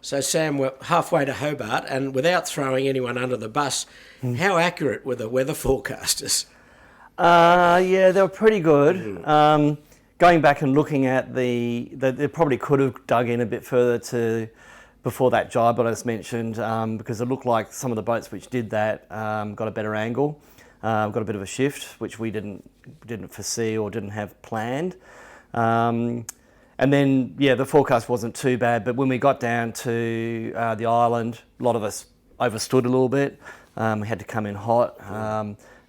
So, Sam, we're halfway to Hobart, and without throwing anyone under the bus, how accurate were the weather forecasters? Yeah, they were pretty good. Going back and looking at they probably could have dug in a bit further to before that jibe that I just mentioned, because it looked like some of the boats which did that got a better angle, got a bit of a shift, which we didn't foresee or didn't have planned. And then, yeah, the forecast wasn't too bad, but when we got down to the island, a lot of us overstood a little bit. We had to come in hot.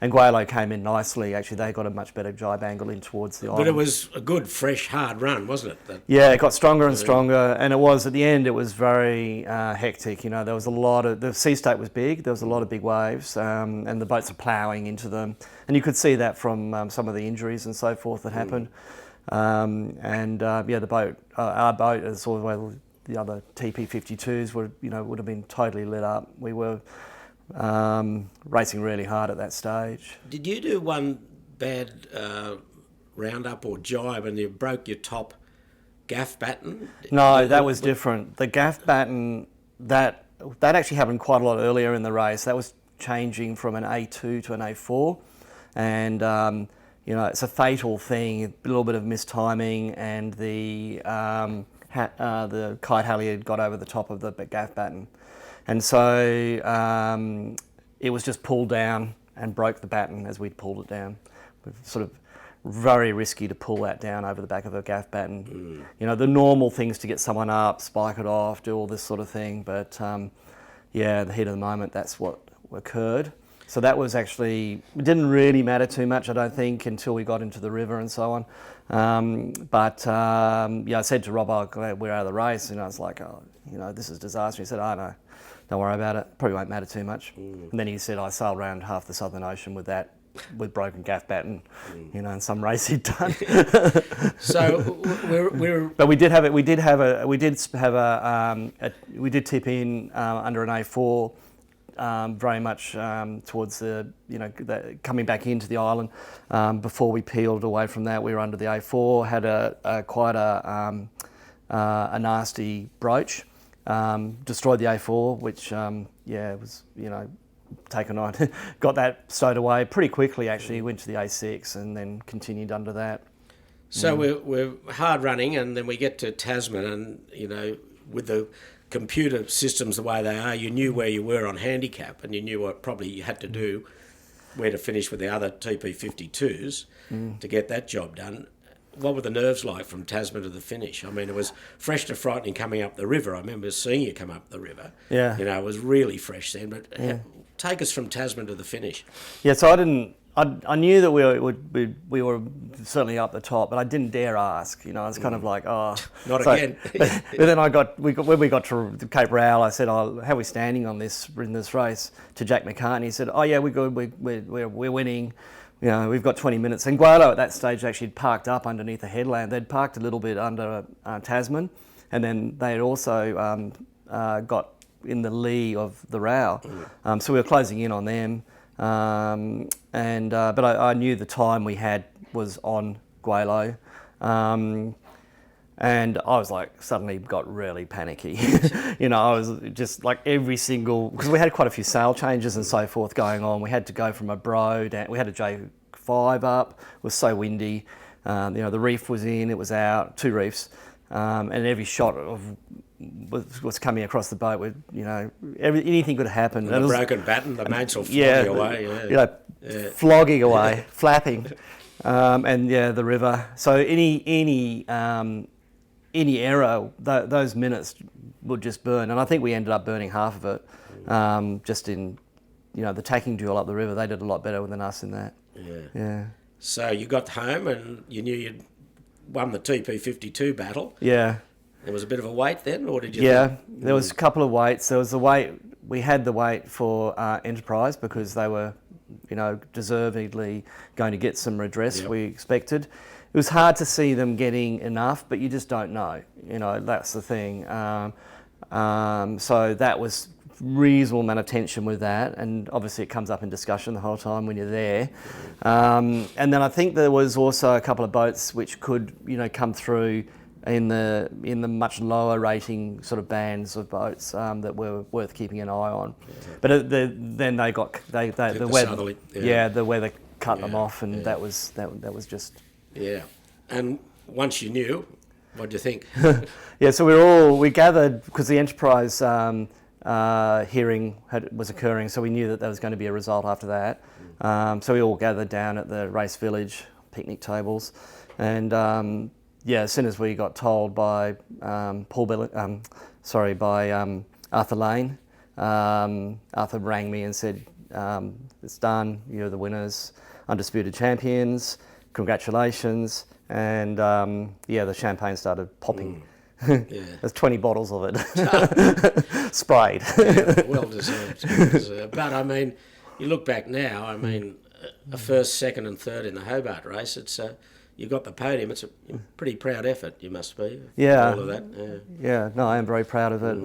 And Guaylo came in nicely. Actually, they got a much better jibe angle in towards the island. But it was a good, fresh, hard run, wasn't it? Yeah, it got stronger and stronger. And it was, at the end, it was very hectic. You know, there was a lot of, the sea state was big. There was a lot of big waves, and the boats are ploughing into them. And you could see that from some of the injuries and so forth that happened. Yeah, the boat, our boat, as well, the other TP52s would have been totally lit up. We were racing really hard at that stage. Did you do one bad roundup or jibe and you broke your top gaff batten? No, that was different. The gaff batten, that actually happened quite a lot earlier in the race. That was changing from an A2 to an A4, and it's a fatal thing. A little bit of mistiming, and the kite halyard got over the top of the gaff batten. And so it was just pulled down and broke the batten as we'd pulled it down. Sort of very risky to pull that down over the back of a gaff batten. You know, the normal things to get someone up, spike it off, do all this sort of thing. But yeah, the heat of the moment, that's what occurred. So that was actually, it didn't really matter too much, I don't think, until we got into the river and so on. Yeah, I said to Rob, "Oh, we're out of the race." And I was like, "Oh, this is disaster." He said, "Oh, no, don't worry about it. Probably won't matter too much." And then he said, "I sailed around half the Southern Ocean with broken gaff batten, and some race he'd done." So we're But we did tip in under an A4, very much towards coming back into the island. Before we peeled away from that, we were under the A4, had quite a nasty broach. Destroyed the A4, which was taken on. Got that stowed away pretty quickly. Actually, went to the A6 and then continued under that. So we're hard running, and then we get to Tasman, and with the computer systems the way they are, you knew where you were on handicap, and you knew what probably you had to do, where to finish with the other TP52s to get that job done. What were the nerves like from Tasman to the finish? I mean, it was fresh to frightening coming up the river. I remember seeing you come up the river. Yeah. It was really fresh then. But take us from Tasman to the finish. Yeah, so I knew that we were certainly up the top, but I didn't dare ask. I was kind of like, oh, not again. But then when we got to Cape Rowell, I said, "Oh, how are we standing in this race?" To Jack McCartney. He said, "Oh yeah, we're good. We're winning. We've got 20 minutes." And Guaylo at that stage actually had parked up underneath a headland. They'd parked a little bit under Tasman, and then they had also got in the lee of the Row. So we were closing in on them. But I knew the time we had was on Guaylo. And I was like, suddenly got really panicky. I was just like because we had quite a few sail changes and so forth going on. We had to go from a bro down, we had a J5 up, it was so windy. The reef was in, it was out, 2 reefs. And every shot was coming across the boat with, anything could happen. And the broken batten, the mainsail flogging away. Flogging away, flapping. The river. So any error, those minutes would just burn. And I think we ended up burning half of it, just in, the tacking duel up the river. They did a lot better than us in that. Yeah. So you got home and you knew you'd won the TP52 battle. Yeah. There was a bit of a wait then, or did you? Yeah, there was a couple of waits. There was the wait. We had the wait for Enterprise because they were, deservedly going to get some redress. We expected. It was hard to see them getting enough, but you just don't know. That's the thing. So that was reasonable amount of tension with that, and obviously it comes up in discussion the whole time when you're there. And then I think there was also a couple of boats which could, come through in the much lower rating sort of bands of boats that were worth keeping an eye on. But then they got the weather, southerly, the weather cut them off, and that was just. Yeah. And once you knew, what do you think? Yeah, so we gathered because the Enterprise hearing was occurring, so we knew that there was going to be a result after that. So we all gathered down at the race village, picnic tables, and as soon as we got told by Arthur Lane, Arthur rang me and said, "It's done. You're the winners, undisputed champions. Congratulations!" And the champagne started popping. There's 20 bottles of it sprayed. Yeah, well deserved. But I mean, you look back now. I mean, a first, second, and third in the Hobart race. It's you got the podium. It's a pretty proud effort. You must be. Yeah. All of that. Yeah. No, I am very proud of it.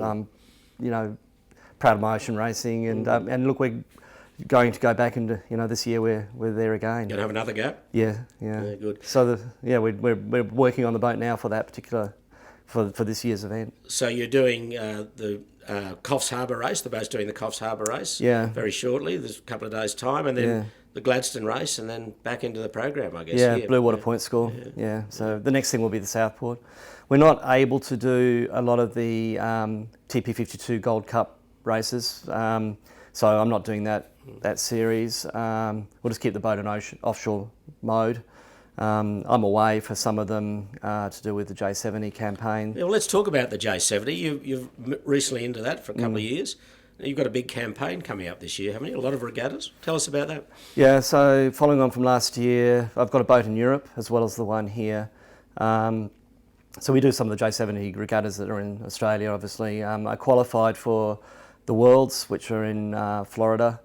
Proud of my ocean racing, and look, we're going to go back into this year we're there again. Gonna have another go. Yeah. Good. So we're working on the boat now for that particular for this year's event. So you're doing the Coffs Harbour race. The boat's doing the Coffs Harbour race. Yeah. Very shortly. There's a couple of days' time, and then the Gladstone race, and then back into the program, I guess. Yeah, here. Blue Water Point School. Yeah. So the next thing will be the Southport. We're not able to do a lot of the TP52 Gold Cup races, so I'm not doing that series. We'll just keep the boat in offshore mode. I'm away for some of them to do with the J70 campaign. Yeah, well, let's talk about the J70. You've recently into that for a couple of years. You've got a big campaign coming up this year, haven't you? A lot of regattas. Tell us about that. Yeah, so following on from last year, I've got a boat in Europe as well as the one here. So we do some of the J70 regattas that are in Australia, obviously. I qualified for the Worlds, which are in Florida,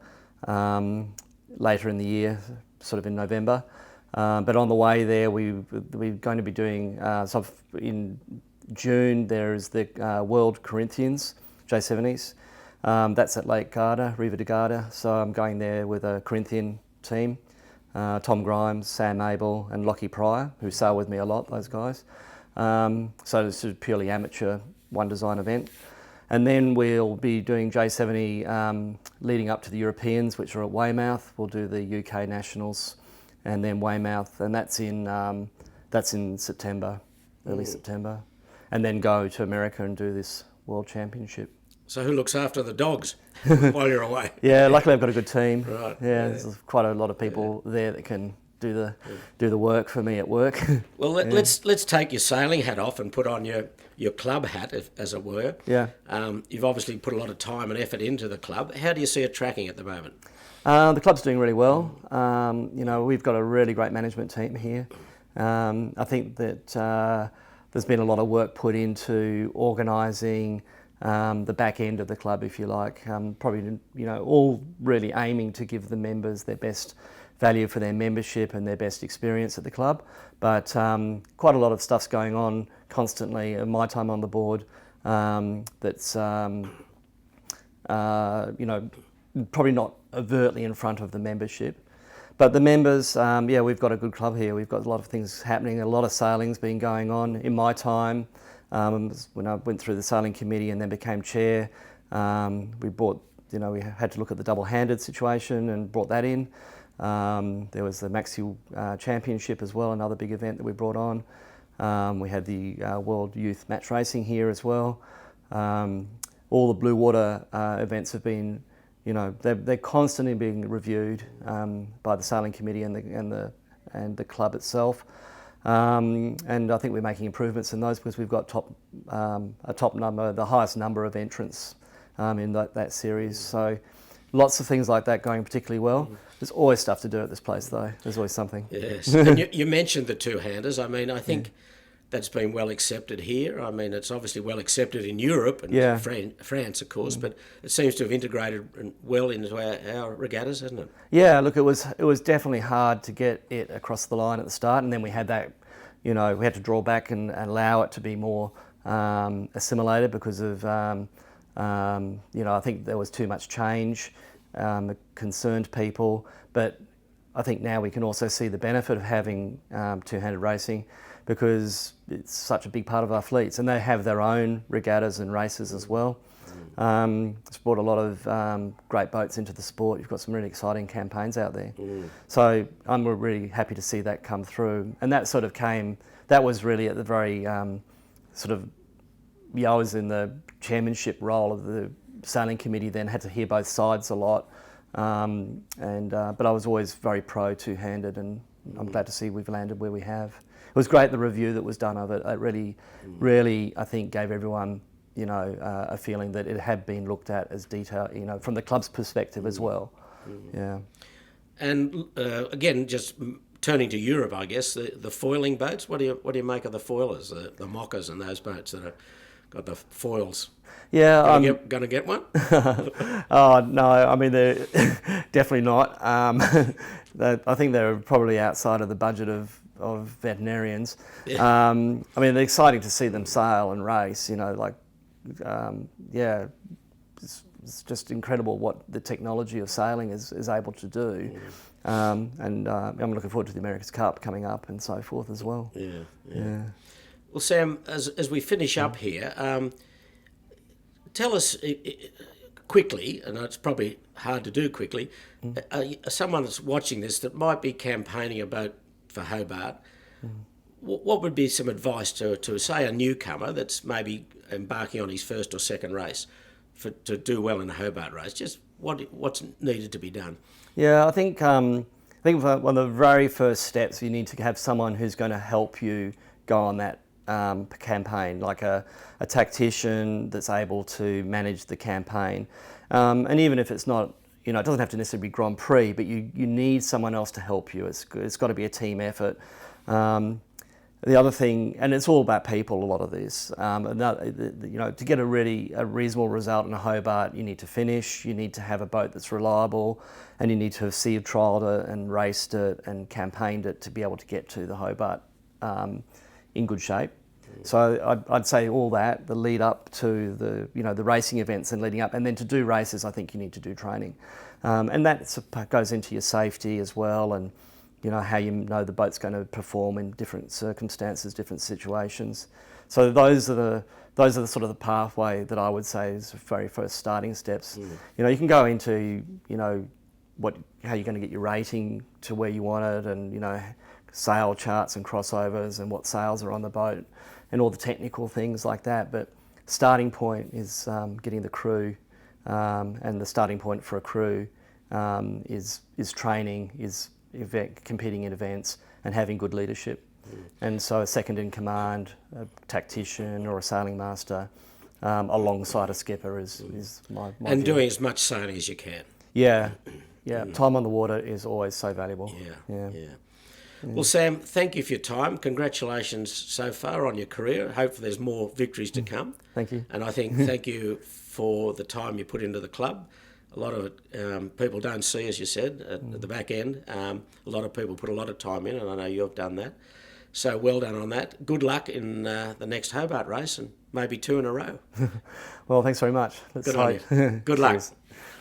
later in the year, sort of in November. But on the way there, we're going to be doing, in June, there is the World Corinthians, J70s. That's at Lake Garda, Riva de Garda. So I'm going there with a Corinthian team, Tom Grimes, Sam Abel and Lockie Pryor, who sail with me a lot, those guys. So this is a purely amateur one design event. And then we'll be doing J70 leading up to the Europeans, which are at Weymouth. We'll do the UK Nationals and then Weymouth, and that's in September, early September. And then go to America and do this World Championship. So who looks after the dogs while you're away? Yeah, luckily I've got a good team. Right. Yeah, there's quite a lot of people there that can do the work for me at work. Well, let's take your sailing hat off and put on your club hat, as it were. Yeah. You've obviously put a lot of time and effort into the club. How do you see it tracking at the moment? The club's doing really well. We've got a really great management team here. I think that there's been a lot of work put into organising the back end of the club, if you like. Probably, all really aiming to give the members their best value for their membership and their best experience at the club. But quite a lot of stuff's going on constantly in my time on the board that's, probably not overtly in front of the membership. But the members, we've got a good club here. We've got a lot of things happening, a lot of sailing's been going on. In my time, when I went through the sailing committee and then became chair, we had to look at the double-handed situation and brought that in. There was the Maxi Championship as well, another big event that we brought on. We had the World Youth Match Racing here as well. All the Blue Water events have been, they're constantly being reviewed by the sailing committee and the club itself. And I think we're making improvements in those because we've got a top number, the highest number of entrants in that series. So lots of things like that going particularly well. There's always stuff to do at this place, though. There's always something. Yes. And you mentioned the two-handers. I mean, I think that's been well accepted here. I mean, it's obviously well accepted in Europe and France, of course, but it seems to have integrated well into our regattas, hasn't it? Yeah, look, it was definitely hard to get it across the line at the start, and then we had that, we had to draw back and allow it to be more assimilated because of, I think there was too much change. It concerned people, but I think now we can also see the benefit of having two-handed racing. because it's such a big part of our fleets, and they have their own regattas and races as well. It's brought a lot of great boats into the sport. You've got some really exciting campaigns out there. So I'm really happy to see that come through. And that sort of that was really at the very I was in the chairmanship role of the sailing committee then, had to hear both sides a lot. But I was always very pro two-handed, and I'm glad to see we've landed where we have. It was great, the review that was done of it. It really, I think, gave everyone a feeling that it had been looked at as detail, from the club's perspective as well. Yeah. And again, just turning to Europe, I guess the foiling boats. What do you make of the foilers, the mockers, and those boats that have got the foils? Yeah, going to get one? Oh no, I mean they're definitely not. I think they're probably outside of the budget of veterinarians. Yeah. I mean, they're exciting to see them sail and race. It's just incredible what the technology of sailing is able to do. I'm looking forward to the America's Cup coming up and so forth as well. Yeah. Well, Sam, as we finish up here, tell us quickly, and it's probably hard to do quickly, someone that's watching this that might be campaigning a boat for Hobart, what would be some advice to say a newcomer that's maybe embarking on his first or second race to do well in a Hobart race? Just what's needed to be done? Yeah, I think one of the very first steps, you need to have someone who's going to help you go on that campaign, like a tactician that's able to manage the campaign. And even if it's not, it doesn't have to necessarily be Grand Prix, but you need someone else to help you. It's got to be a team effort. The other thing, and it's all about people, a lot of this, to get a reasonable result in a Hobart, you need to finish, you need to have a boat that's reliable, and you need to have trialled it and raced it and campaigned it to be able to get to the Hobart in good shape. So I'd say all that, the lead up to the racing events and leading up, and then to do races, I think you need to do training. And that goes into your safety as well, and how the boat's going to perform in different circumstances, different situations. So those are the sort of the pathway that I would say is the very first starting steps. You can go into how you're going to get your rating to where you want it, and sail charts and crossovers and what sails are on the boat and all the technical things like that. But starting point is getting the crew, and the starting point for a crew is training, is competing in events and having good leadership. And so a second in command, a tactician or a sailing master alongside a skipper is my and view. Doing as much sailing as you can. Yeah. Time on the water is always so valuable. Yeah. Well, Sam, thank you for your time. Congratulations so far on your career. Hopefully there's more victories to come. Thank you. And I think thank you for the time you put into the club. A lot of it, people don't see, as you said, at the back end. A lot of people put a lot of time in, and I know you've done that. So well done on that. Good luck in the next Hobart race, and maybe 2 in a row. Well, thanks very much. Good on you. Good luck.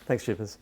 Thanks, Chippers.